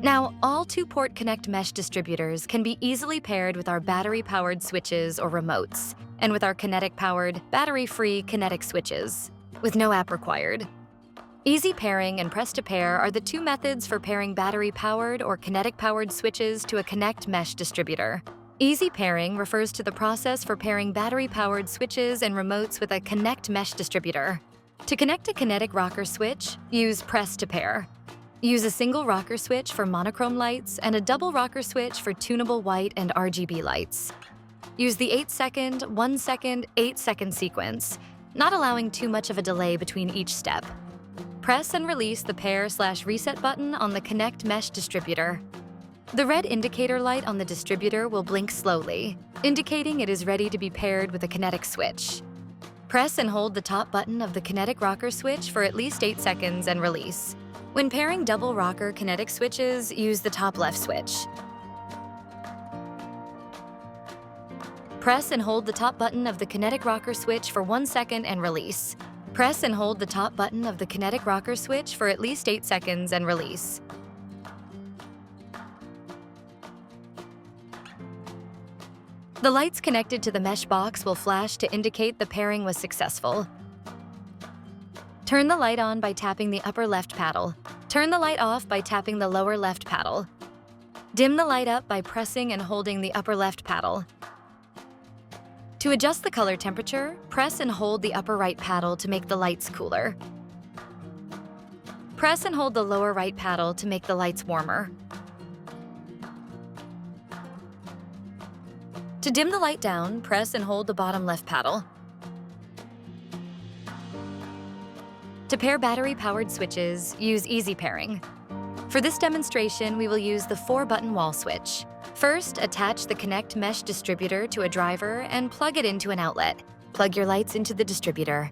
Now, all 2-port Connect mesh distributors can be easily paired with our battery-powered switches or remotes, and with our kinetic-powered, battery-free kinetic switches, with no app required. Easy pairing and press-to-pair are the two methods for pairing battery-powered or kinetic-powered switches to a Connect mesh distributor. Easy pairing refers to the process for pairing battery-powered switches and remotes with a Connect mesh distributor. To connect a kinetic rocker switch, use press-to-pair. Use a single rocker switch for monochrome lights and a double rocker switch for tunable white and RGB lights. Use the 8-second, 1-second, 8-second sequence, not allowing too much of a delay between each step. Press and release the pair/reset button on the Connect mesh distributor. The red indicator light on the distributor will blink slowly, indicating it is ready to be paired with a kinetic switch. Press and hold the top button of the kinetic rocker switch for at least 8 seconds and release. When pairing double rocker kinetic switches, use the top left switch. Press and hold the top button of the kinetic rocker switch for 1 second and release. Press and hold the top button of the kinetic rocker switch for at least 8 seconds and release. The lights connected to the mesh box will flash to indicate the pairing was successful. Turn the light on by tapping the upper left paddle. Turn the light off by tapping the lower left paddle. Dim the light up by pressing and holding the upper left paddle. To adjust the color temperature, press and hold the upper right paddle to make the lights cooler. Press and hold the lower right paddle to make the lights warmer. To dim the light down, press and hold the bottom left paddle. To pair battery-powered switches, use easy pairing. For this demonstration, we will use the 4-button wall switch. First, attach the Connect mesh distributor to a driver and plug it into an outlet. Plug your lights into the distributor.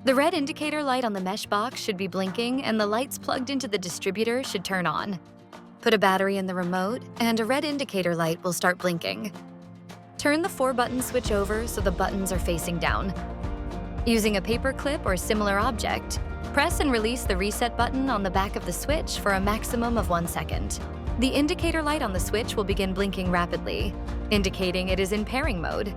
The red indicator light on the mesh box should be blinking, and the lights plugged into the distributor should turn on. Put a battery in the remote, and a red indicator light will start blinking. Turn the 4-button switch over so the buttons are facing down. Using a paper clip or similar object, press and release the reset button on the back of the switch for a maximum of 1 second. The indicator light on the switch will begin blinking rapidly, indicating it is in pairing mode.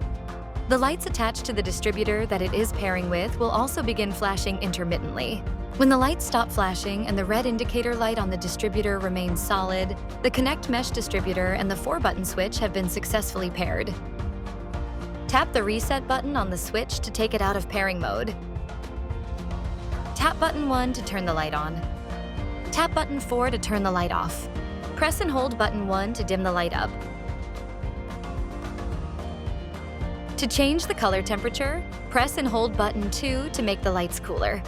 The lights attached to the distributor that it is pairing with will also begin flashing intermittently. When the lights stop flashing and the red indicator light on the distributor remains solid, the Connect mesh distributor and the 4-button switch have been successfully paired. Tap the reset button on the switch to take it out of pairing mode. Tap button 1 to turn the light on. Tap button 4 to turn the light off. Press and hold button 1 to dim the light up. To change the color temperature, press and hold button 2 to make the lights cooler.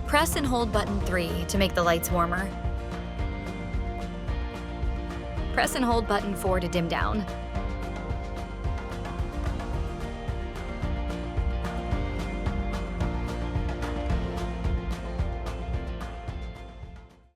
Press and hold button 3 to make the lights warmer. Press and hold button 4 to dim down.